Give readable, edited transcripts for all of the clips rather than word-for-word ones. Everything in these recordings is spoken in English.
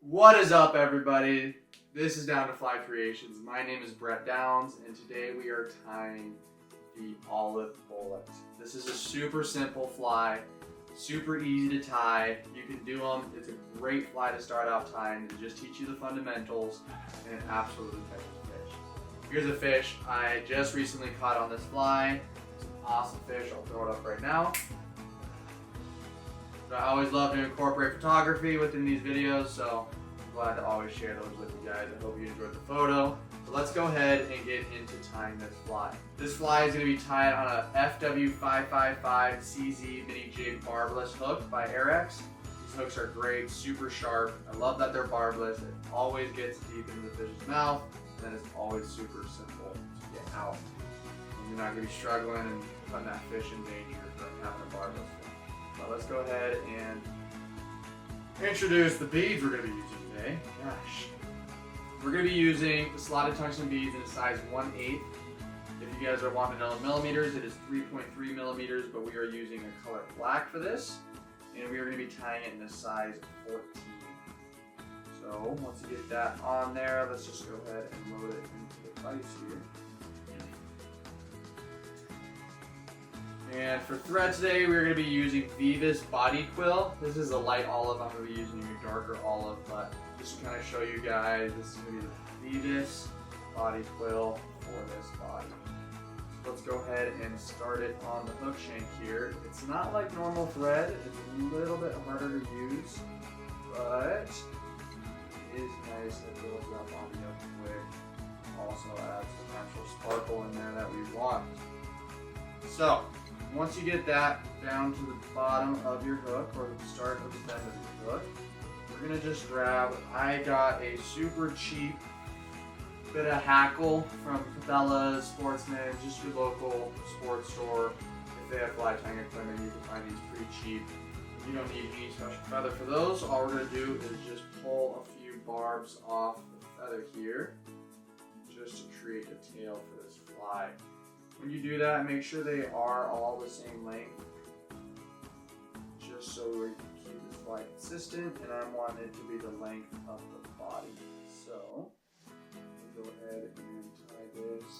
What is up, everybody? This is Down to Fly Creations. My name is Brett Downs, and today we are tying the olive bullet. This is a super simple fly, super easy to tie. You can do them. It's a great fly to start out tying. To just teach you the fundamentals, and it absolutely catches a fish. Here's a fish I just recently caught on this fly. It's an awesome fish. I'll throw it up right now. I always love to incorporate photography within these videos, so I'm glad to always share those with you guys. I hope you enjoyed the photo. So let's go ahead and get into tying this fly. This fly is going to be tied on a FW555 CZ mini jig barbless hook by Ahrex. These hooks are great, super sharp. I love that they're barbless. It always gets deep into the fish's mouth, and then it's always super simple to get out. And you're not going to be struggling and putting that fish in danger from having a barbless fish. So let's go ahead and introduce the beads we're going to be using today. Gosh. We're going to be using the slotted tungsten beads in a size 1/8. If you guys are wanting to know millimeters, it is 3.3 millimeters, but we are using a color black for this. And we are going to be tying it in a size 14. So once you get that on there, let's just go ahead and load it into the vise here. And for thread today, we're going to be using Veevus body quill. This is a light olive. I'm going to be using a darker olive, but just to kind of show you guys, this is going to be the Veevus body quill for this body. So let's go ahead and start it on the hook shank here. It's not like normal thread. It's a little bit harder to use, but it is nice. It builds that body up quick. Also adds the natural sparkle in there that we want. So once you get that down to the bottom of your hook, or the start of the bend of your hook, we're going to just grab, I got a super cheap bit of Hackle from Cabela's, Sportsman, just your local sports store. If they have fly tying equipment, you can find these pretty cheap. You don't need any special feather for those. All we're going to do is just pull a few barbs off the feather here, just to create a tail for this fly. When you do that, make sure they are all the same length, just so we can keep this fly consistent, and I want it to be the length of the body. So, we'll go ahead and tie this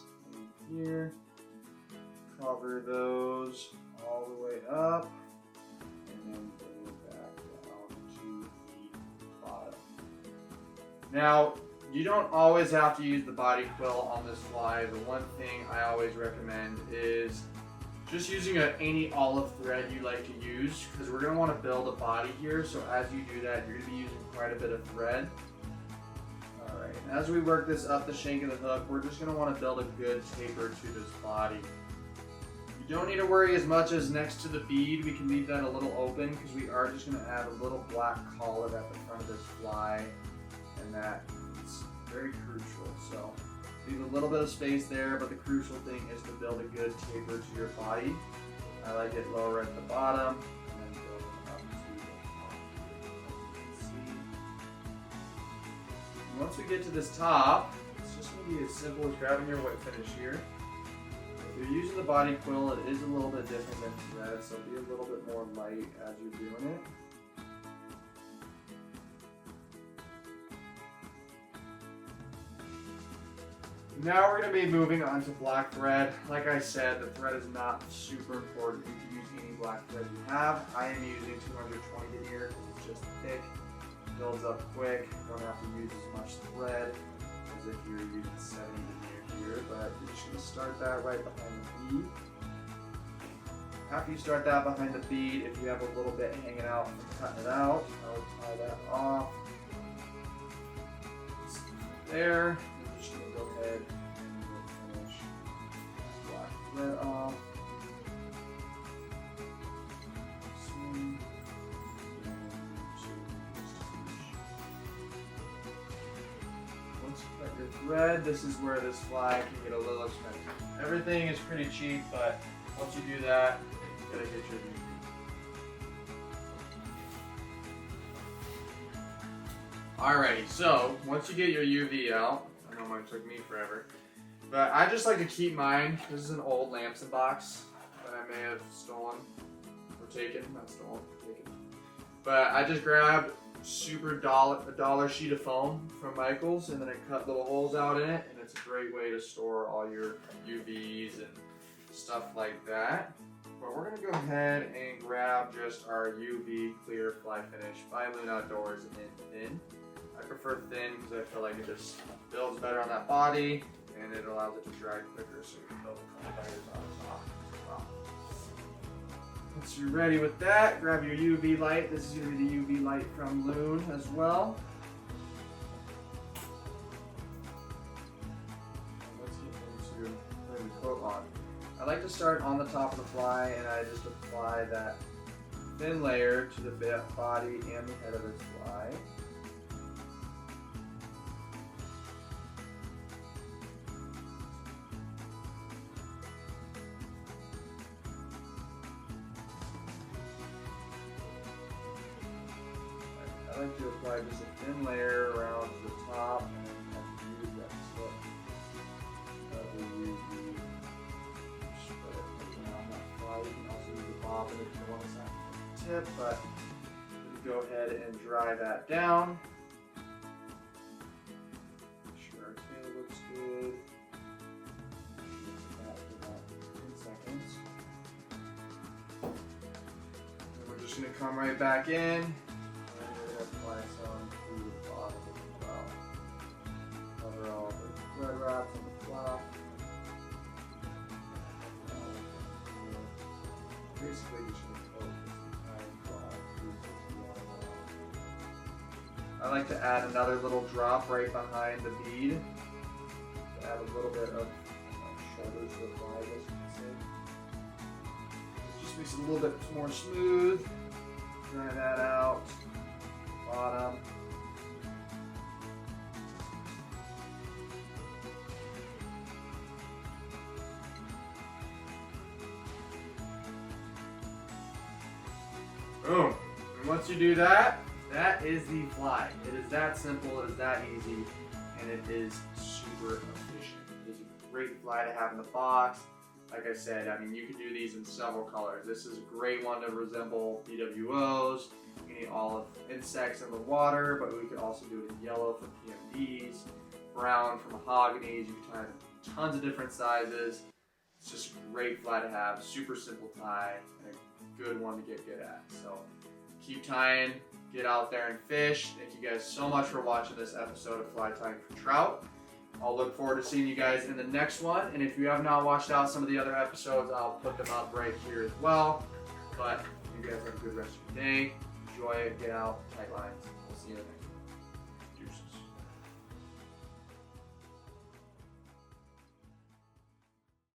in here, cover those all the way up, and then bring it back down to the bottom. Now, you don't always have to use the body quill on this fly. The one thing I always recommend is just using any olive thread you like to use, because we're going to want to build a body here. So as you do that, you're going to be using quite a bit of thread. Alright, as we work this up the shank of the hook, we're just going to want to build a good taper to this body. You don't need to worry as much as next to the bead. We can leave that a little open, because we are just going to add a little black collar at the front of this fly, and that very crucial. So leave a little bit of space there, but the crucial thing is to build a good taper to your body. I like it lower at the bottom and then build it up to the top. As you can see. And once we get to this top, it's just going to be as simple as grabbing your whip finish here. If you're using the body quill, it is a little bit different than thread, so be a little bit more light as you're doing it. Now we're going to be moving on to black thread. Like I said, the thread is not super important. You can use any black thread you have. I am using 220 denier because it's just thick, builds up quick. You don't have to use as much thread as if you're using 70 denier here, but you're just going to start that right behind the bead. After you start that behind the bead, if you have a little bit hanging out from cutting it out, I would tie that off. There. I'm just going to go ahead and finish black thread off. Once you cut your thread, this is where this fly can get a little expensive. Everything is pretty cheap, but once you do that, you gotta get your UV. Alrighty, so once you get your UV out, I know mine took me forever, but I just like to keep mine. This is an old Lamson box that I may have stolen or taken, not stolen, taken. But I just grab super dollar sheet of foam from Michael's, and then I cut little holes out in it, and it's a great way to store all your UVs and stuff like that. But we're gonna go ahead and grab just our UV clear fly finish by Loon Outdoors in thin. I prefer thin because I feel like it just builds better on that body, and it allows it to dry quicker, so you can build a couple layers on top as well. Once you're ready with that, grab your UV light. This is going to be the UV light from Loon as well. Let's get into putting the coat on. I like to start on the top of the fly, and I just apply that thin layer to the body and the head of its fly. I like to apply just a thin layer around the top, and then have to use that tip of the UV. Spread it around that fly. You can also use the bobbin if you want to tip, but go ahead and dry that down. Make sure our tail looks good. After that, 10 seconds. And we're just going to come right back in. Apply some to the bottom as well. Cover all the red wraps on the flap. Basically, just going to coat this entire fly. I like to add another little drop right behind the bead to add a little bit of shoulders to the fly, as you can see. It just makes it a little bit more smooth. Dry that out. Bottom. Boom. And once you do that, that is the fly. It is that simple, it is that easy, and it is super efficient. It is a great fly to have in the box. Like I said, I mean, you could do these in several colors. This is a great one to resemble BWOs. You need all of insects in the water, but we could also do it in yellow for PMDs, brown for mahoganies. You can tie in tons of different sizes. It's just a great fly to have, super simple tie, and a good one to get good at. So keep tying, get out there and fish. Thank you guys so much for watching this episode of Fly Tying for Trout. I'll look forward to seeing you guys in the next one. And if you have not watched out some of the other episodes, I'll put them up right here as well. But you guys have a good rest of your day. Enjoy it, get out, tight lines. We'll see you in the next one.